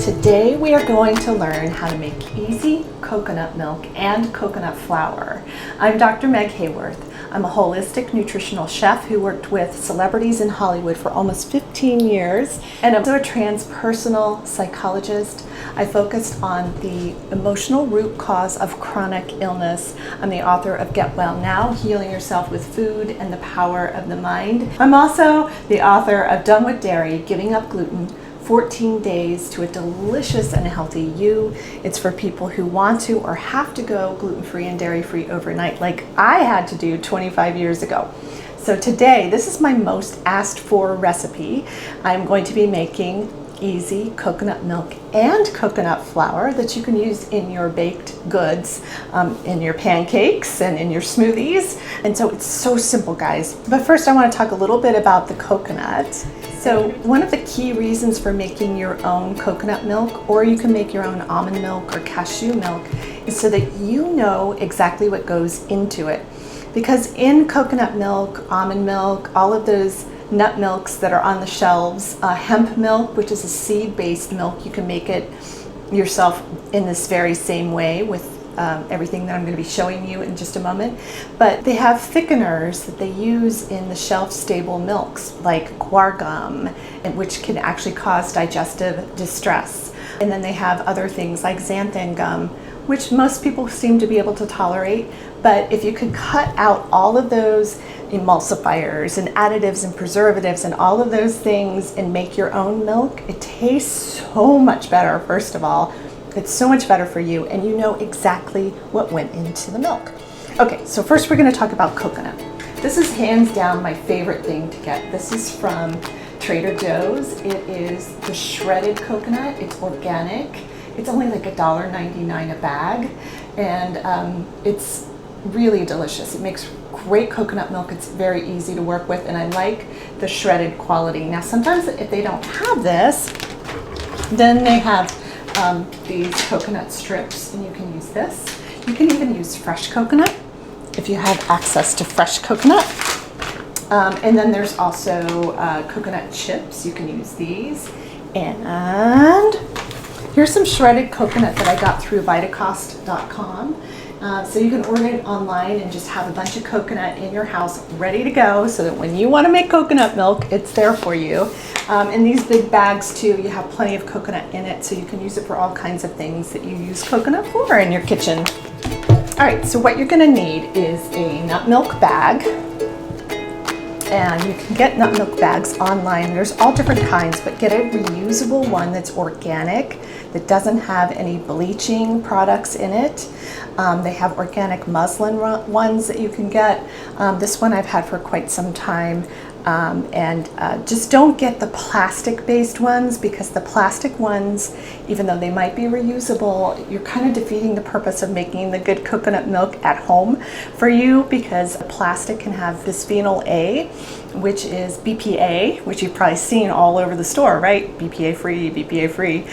Today we are going to learn how to make easy coconut milk and coconut flour. I'm Dr. Meg Haworth. I'm a holistic nutritional chef who worked with celebrities in Hollywood for almost 15 years, and I'm also a transpersonal psychologist. I focused on the emotional root cause of chronic illness. I'm the author of Get Well Now, Healing Yourself with Food and the Power of the Mind. I'm also the author of Done with Dairy, Giving Up Gluten, 14 Days to a Delicious and Healthy You. It's for people who want to or have to go gluten-free and dairy-free overnight, like I had to do 25 years ago. So today, this is my most asked for recipe. I'm going to be making easy coconut milk and coconut flour that you can use in your baked goods, in your pancakes and in your smoothies. And so it's so simple, guys. But first I want to talk a little bit about the coconut. So one of the key reasons for making your own coconut milk, or you can make your own almond milk or cashew milk, is so that you know exactly what goes into it. Because in coconut milk, almond milk, all of those nut milks that are on the shelves, hemp milk, which is a seed-based milk, you can make it yourself in this very same way with everything that I'm going to be showing you in just a moment. But they have thickeners that they use in the shelf-stable milks, like guar gum, which can actually cause digestive distress. And then they have other things like xanthan gum, which most people seem to be able to tolerate. But if you could cut out all of those emulsifiers and additives and preservatives and all of those things and make your own milk, it tastes so much better. First of all, it's so much better for you, and you know exactly what went into the milk. Okay, so first we're going to talk about coconut. This is hands down my favorite thing to get. This is from Trader Joe's. It is the shredded coconut. It's organic. It's only like $1.99 a bag, and it's really delicious. It makes great coconut milk. It's very easy to work with, and I like the shredded quality. Now sometimes if they don't have this, then they have these coconut strips, and you can use this. You can even use fresh coconut if you have access to fresh coconut. And then there's also coconut chips. You can use these. And here's some shredded coconut that I got through vitacost.com. So you can order it online and just have a bunch of coconut in your house ready to go, so that when you want to make coconut milk, it's there for you. In these big bags too, you have plenty of coconut in it, so you can use it for all kinds of things that you use coconut for in your kitchen. All right, so what you're going to need is a nut milk bag. And you can get nut milk bags online. There's all different kinds, but get a reusable one that's organic, that doesn't have any bleaching products in it. They have organic muslin ones that you can get. This one I've had for quite some time. Just don't get the plastic-based ones, because the plastic ones, even though they might be reusable, you're kind of defeating the purpose of making the good coconut milk at home for you, because plastic can have bisphenol A, which is BPA, which you've probably seen all over the store, right? BPA free, BPA free.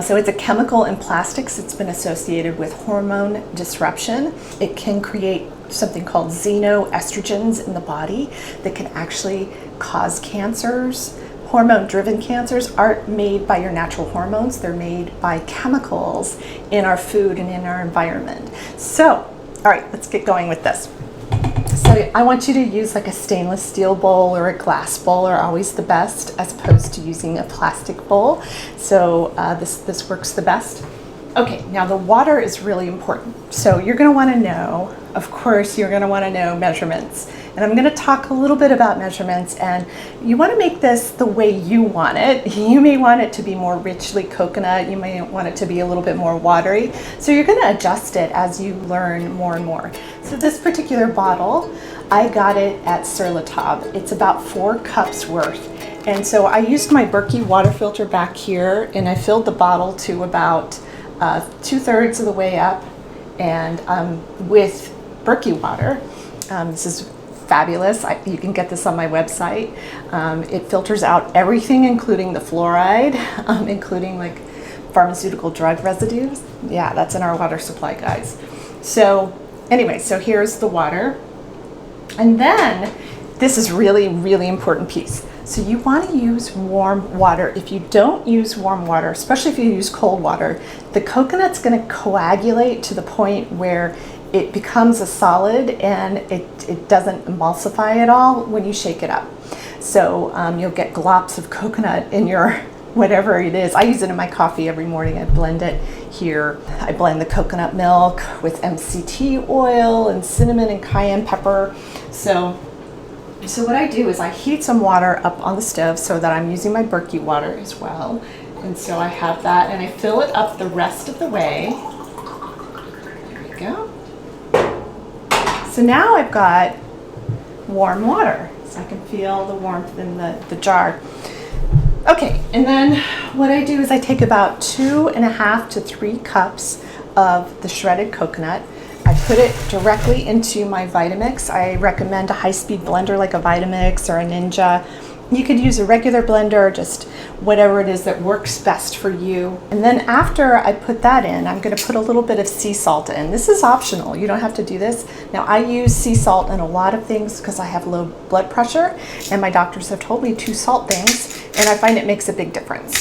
So it's a chemical in plastics. It's been associated with hormone disruption. It can create something called xenoestrogens in the body that can actually cause cancers. Hormone-driven cancers aren't made by your natural hormones. They're made by chemicals in our food and in our environment. So, all right, let's get going with this. So I want you to use like a stainless steel bowl or a glass bowl are always the best, as opposed to using a plastic bowl. So this works the best. Okay, now the water is really important. So you're going to want to know, of course, you're going to want to know measurements. And I'm going to talk a little bit about measurements, and you want to make this the way you want it. You may want it to be more richly coconut. You may want it to be a little bit more watery. So you're going to adjust it as you learn more and more. So this particular bottle, I got it at Sur La Table. It's about 4 cups worth. And so I used my Berkey water filter back here, and I filled the bottle to about 2/3 of the way up, and with Berkey water. This is fabulous. You can get this on my website. It filters out everything, including the fluoride, including like pharmaceutical drug residues. Yeah, that's in our water supply, guys. So anyway, so here's the water. And then this is really, really important piece. So you want to use warm water. If you don't use warm water, especially if you use cold water, the coconut's going to coagulate to the point where it becomes a solid and it doesn't emulsify at all when you shake it up. So you'll get glops of coconut in your whatever it is. I use it in my coffee every morning. I blend it here. I blend the coconut milk with MCT oil and cinnamon and cayenne pepper. So what I do is I heat some water up on the stove so that I'm using my Berkey water as well. And so I have that and I fill it up the rest of the way. There we go. So now I've got warm water. So I can feel the warmth in the jar. Okay, and then what I do is I take about 2.5 to 3 cups of the shredded coconut. I put it directly into my Vitamix. I recommend a high-speed blender like a Vitamix or a Ninja. You could use a regular blender, just whatever it is that works best for you. And then after I put that in, I'm gonna put a little bit of sea salt in. This is optional, you don't have to do this. Now I use sea salt in a lot of things because I have low blood pressure and my doctors have told me to salt things and I find it makes a big difference.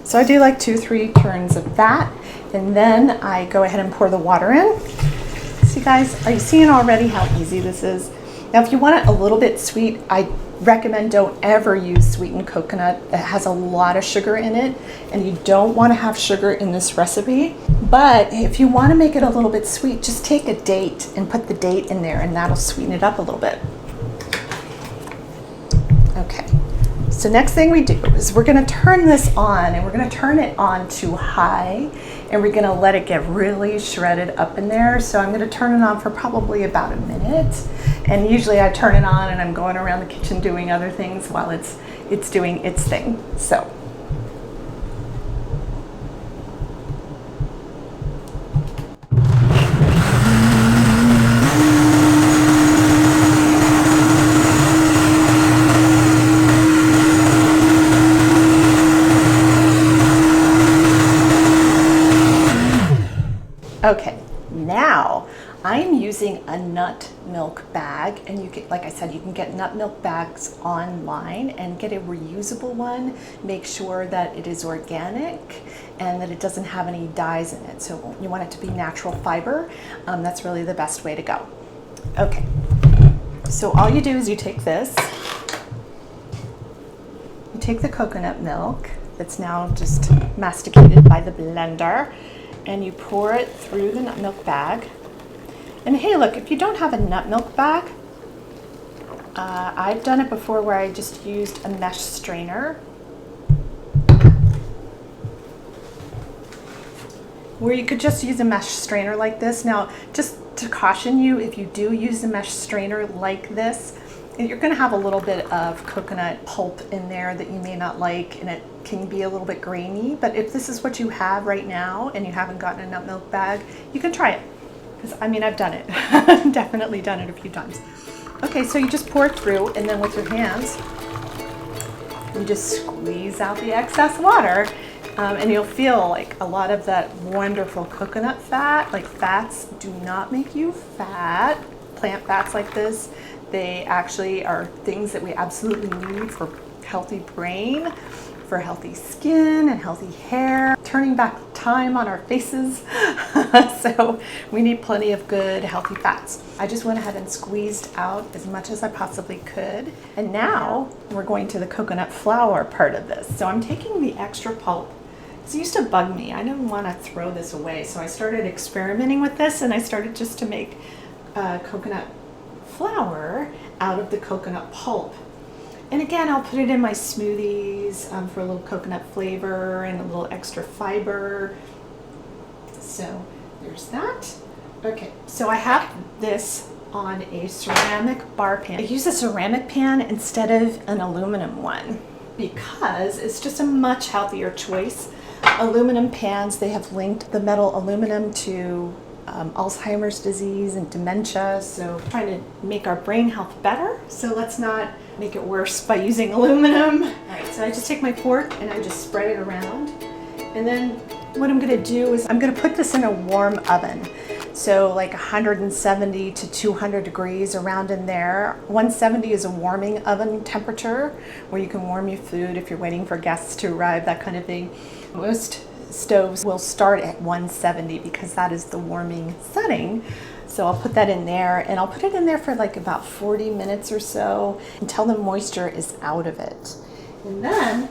So I do like 2-3 turns of that and then I go ahead and pour the water in. See guys, are you seeing already how easy this is? Now if you want it a little bit sweet, I recommend don't ever use sweetened coconut. It has a lot of sugar in it and you don't want to have sugar in this recipe. But if you want to make it a little bit sweet, just take a date and put the date in there and that'll sweeten it up a little bit. Okay, so next thing we do is we're going to turn this on and we're going to turn it on to high and we're going to let it get really shredded up in there. So I'm going to turn it on for probably about a minute. And usually I turn it on and I'm going around the kitchen doing other things while it's doing its thing. So. Okay, now I'm using a nut milk bag and you get, like I said, you can get nut milk bags online and get a reusable one. Make sure that it is organic and that it doesn't have any dyes in it. So you want it to be natural fiber. That's really the best way to go. Okay, so all you do is you take this, you take the coconut milk that's now just masticated by the blender and you pour it through the nut milk bag. And hey, look, if you don't have a nut milk bag, I've done it before where I just used a mesh strainer. Where you could just use a mesh strainer like this. Now, just to caution you, if you do use a mesh strainer like this, you're gonna have a little bit of coconut pulp in there that you may not like, and it can be a little bit grainy. But if this is what you have right now and you haven't gotten a nut milk bag, you can try it. Because I mean, I've done it. Definitely done it a few times. Okay, so you just pour it through and then with your hands, you just squeeze out the excess water and you'll feel like a lot of that wonderful coconut fat. Like fats do not make you fat. Plant fats like this, they actually are things that we absolutely need for healthy brain, for healthy skin and healthy hair, turning back time on our faces. So we need plenty of good healthy fats. I just went ahead and squeezed out as much as I possibly could. And now we're going to the coconut flour part of this. So I'm taking the extra pulp. This used to bug me. I didn't want to throw this away. So I started experimenting with this and I started just to make coconut flour out of the coconut pulp. And again, I'll put it in my smoothies for a little coconut flavor and a little extra fiber. So there's that. Okay, so I have this on a ceramic bar pan. I use a ceramic pan instead of an aluminum one because it's just a much healthier choice. Aluminum pans, they have linked the metal aluminum to Alzheimer's disease and dementia, so trying to make our brain health better, so let's not make it worse by using aluminum. All right, so I just take my fork and I just spread it around, and then what I'm going to do is I'm going to put this in a warm oven. So like 170 to 200 degrees around in there. 170 is a warming oven temperature where you can warm your food if you're waiting for guests to arrive, that kind of thing. Most stoves will start at 170 because that is the warming setting. So I'll put that in there, and I'll put it in there for like about 40 minutes or so until the moisture is out of it. And then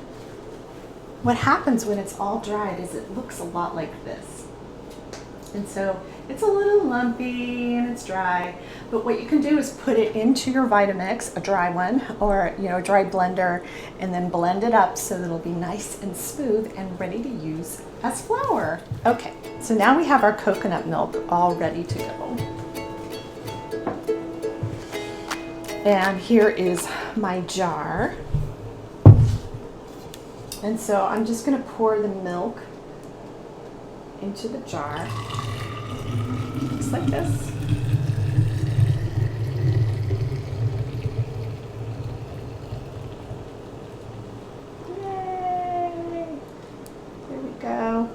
what happens when it's all dried is it looks a lot like this. And so it's a little lumpy and it's dry, but what you can do is put it into your Vitamix, a dry one, or a dry blender, and then blend it up so that it'll be nice and smooth and ready to use as flour. Okay, so now we have our coconut milk all ready to go. And here is my jar. And so I'm just gonna pour the milk into the jar, just like this. Yay! There we go.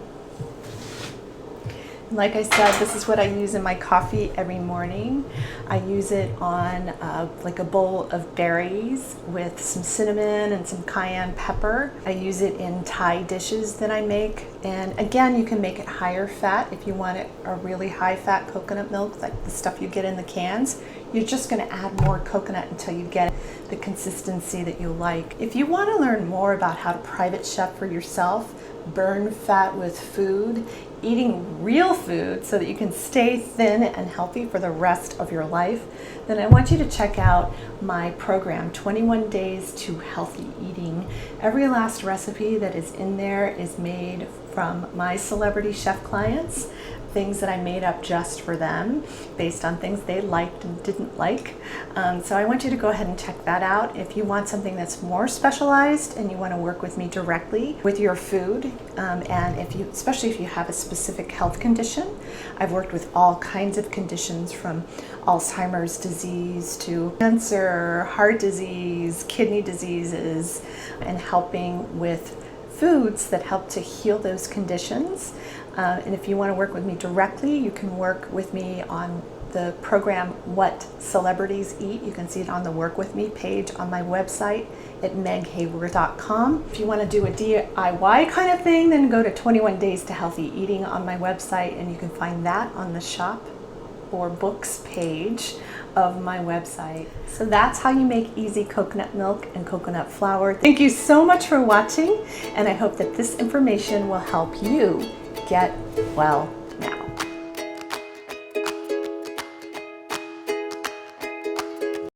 Like I said, this is what I use in my coffee every morning. I use it on like a bowl of berries with some cinnamon and some cayenne pepper. I use it in Thai dishes that I make. And again, you can make it higher fat if you want it a really high fat coconut milk, like the stuff you get in the cans. You're just gonna add more coconut until you get the consistency that you like. If you wanna learn more about how to private chef for yourself, burn fat with food, eating real food so that you can stay thin and healthy for the rest of your life, then I want you to check out my program, 21 Days to Healthy Eating. Every last recipe that is in there is made from my celebrity chef clients, things that I made up just for them based on things they liked and didn't like. So I want you to go ahead and check that out. If you want something that's more specialized and you want to work with me directly with your food, and especially if you have a specific health condition, I've worked with all kinds of conditions from Alzheimer's disease to cancer, heart disease, kidney diseases, and helping with foods that help to heal those conditions. And if you want to work with me directly, you can work with me on the program What Celebrities Eat. You can see it on the Work With Me page on my website at meghaworth.com. If you want to do a DIY kind of thing, then go to 21 Days to Healthy Eating on my website, and you can find that on the shop or books page of my website. So that's how you make easy coconut milk and coconut flour. Thank you so much for watching, and I hope that this information will help you get well.